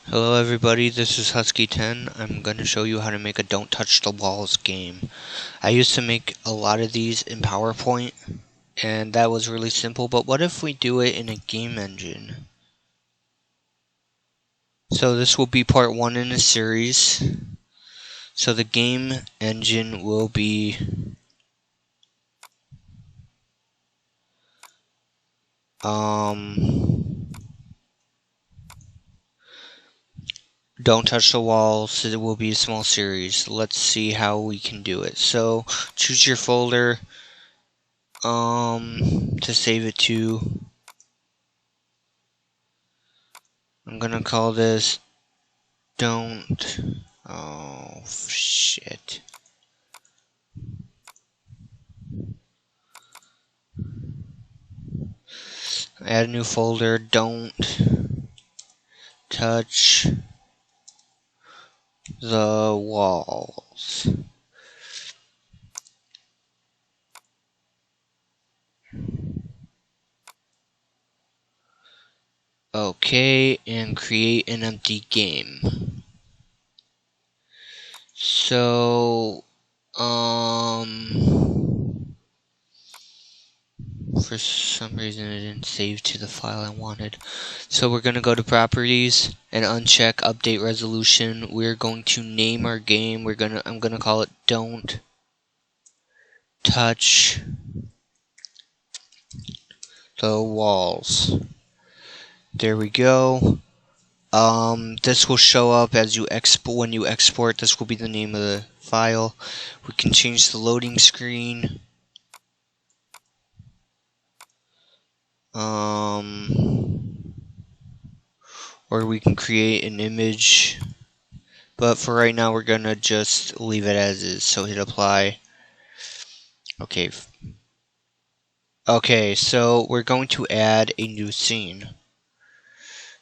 Hello everybody, this is Husky10. I'm going to show you how to make a Don't Touch the Walls game. I used to make a lot of these in PowerPoint, and that was really simple, but what if we do it in a game engine? So this will be part 1 in a series. So the game engine will be Don't Touch the Walls. It will be a small series. Let's see how we can do it. So choose your folder to save it to. I'm gonna call this Don't. Oh shit. Add a new folder. Don't touch the walls. Okay, and create an empty game. So, for some reason it didn't save to the file I wanted. So we're gonna go to properties and uncheck update resolution. We're going to name our game. I'm gonna call it Don't Touch the Walls. There we go. This will show up as you when you export. This will be the name of the file. We can change the loading screen. Or we can create an image. But for right now, we're gonna just leave it as is. So hit apply. Okay. Okay, so we're going to add a new scene.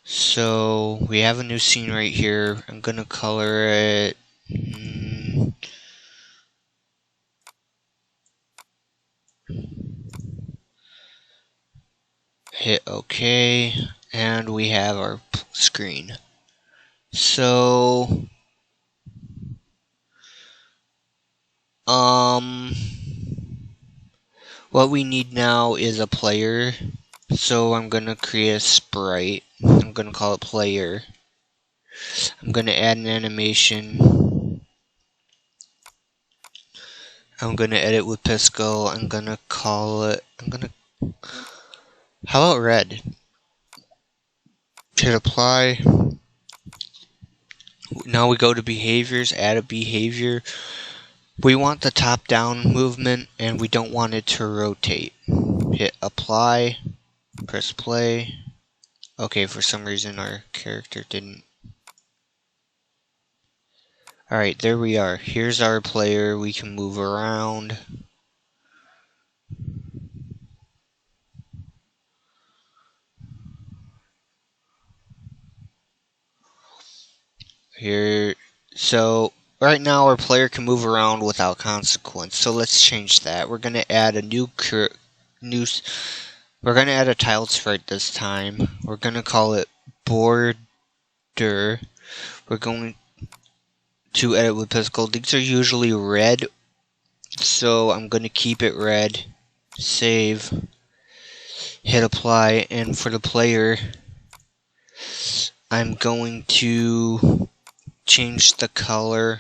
So we have a new scene right here. I'm gonna color it. Hit OK, and we have our screen. So, what we need now is a player. So I'm gonna create a sprite. I'm gonna call it player. I'm gonna add an animation. I'm gonna edit with Pisco. I'm gonna call it. How about red? Hit apply. Now we go to behaviors, add a behavior. We want the top down movement and we don't want it to rotate. Hit apply, press play. Okay, for some reason our character didn't. Alright, there we are. Here's our player. We can move around. Here, so right now our player can move around without consequence. So let's change that. We're gonna add a we're gonna add a tiled sprite this time. We're gonna call it border. We're going to edit with Pisco. These are usually red, so I'm gonna keep it red. Save. Hit apply, and for the player, I'm going to change the color.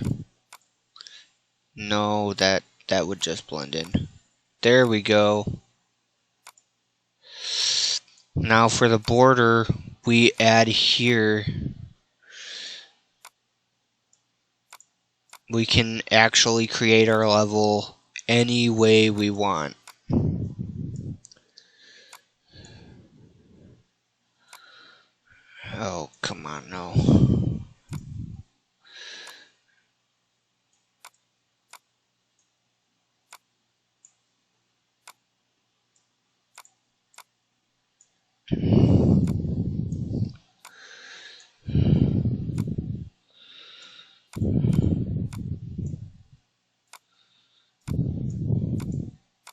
No, that would just blend in. There we go. Now for the border, we add here. We can actually create our level any way we want. Oh, come on, no.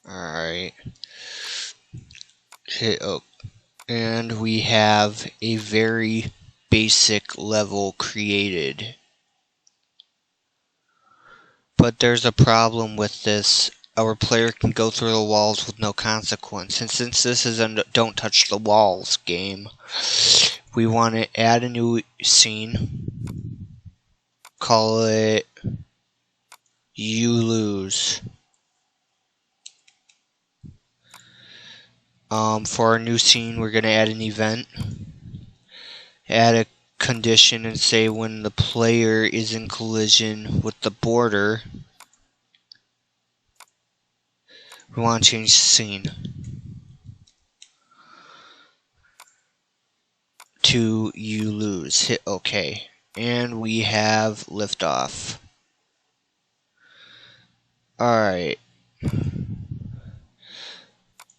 Alright. Hit up. And we have a very basic level created. But there's a problem with this. Our player can go through the walls with no consequence. And since this is a Don't Touch the Walls game, we want to add a new scene. Call it You Lose. For our new scene, we're going to add an event. Add a condition and say when the player is in collision with the border, we want to change the scene to You Lose. Hit OK. And we have liftoff. Alright.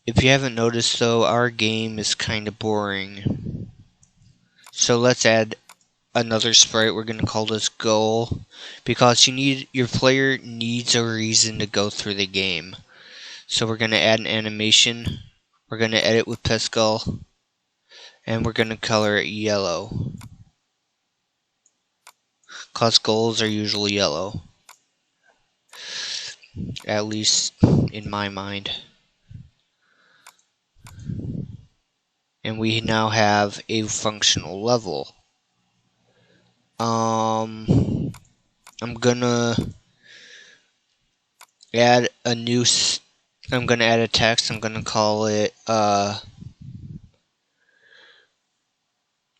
If you haven't noticed though, our game is kind of boring. So let's add another sprite. We're going to call this Goal, because your player needs a reason to go through the game. So we're going to add an animation. We're going to edit with Pascal, and we're going to color it yellow, because goals are usually yellow, at least in my mind. And we now have a functional level. I'm gonna add a new. I'm gonna add a text. I'm gonna call it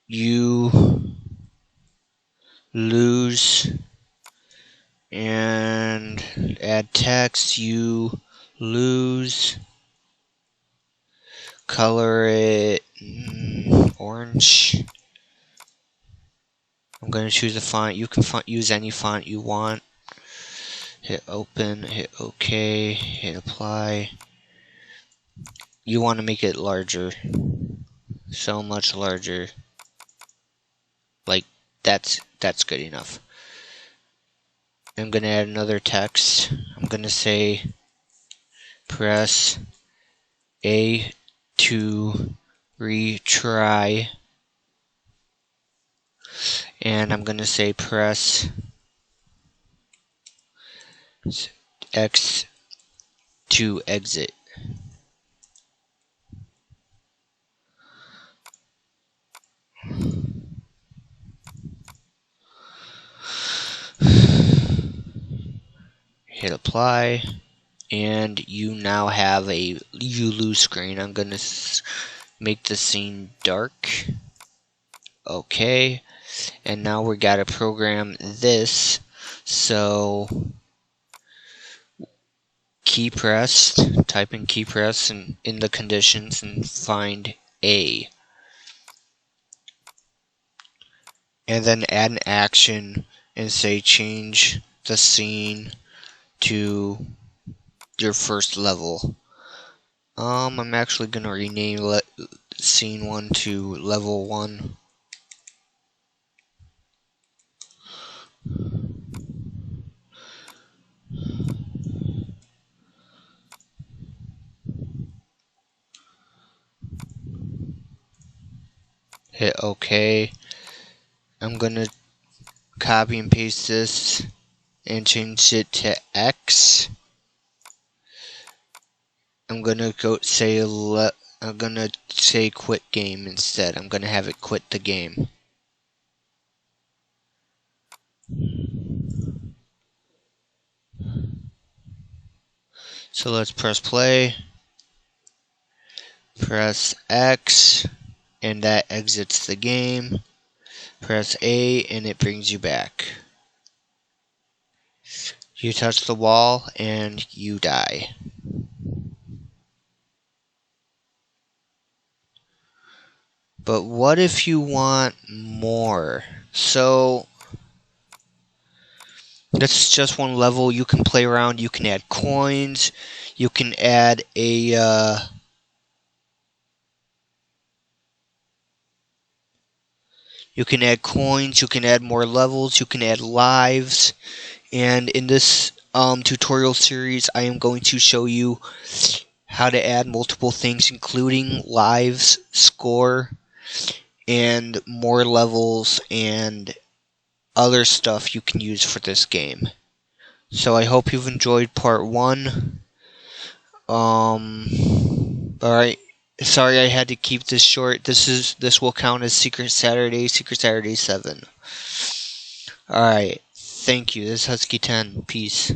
You Lose, and add text. You Lose. Color it orange. I'm going to choose a font. You can use any font you want. Hit open, hit OK, hit apply. You want to make it larger. So much larger. Like, that's good enough. I'm going to add another text. I'm going to say press A to retry. And I'm going to say press X to exit. Hit apply, and you now have a You Lose screen. I'm going to make the scene dark. Okay, and now we got to program this. So key pressed, type in key press and in the conditions and find A. And then add an action and say change the scene to your first level. I'm actually going to rename scene 1 to level 1. Hit OK. I'm going to copy and paste this and change it to X. I'm gonna I'm gonna say quit game instead. I'm gonna have it quit the game. So let's press play. Press X, and that exits the game. Press A, and it brings you back. You touch the wall, and you die. But what if you want more? So that's just one level. You can play around. You can add coins. You can add a you can add coins. You can add more levels. You can add lives. And in this tutorial series, I am going to show you how to add multiple things, including lives, score, and more levels and other stuff you can use for this game. So I hope you've enjoyed part 1. Alright. Sorry I had to keep this short. This will count as Secret Saturday 7. Alright. Thank you. This is Husky 10. Peace.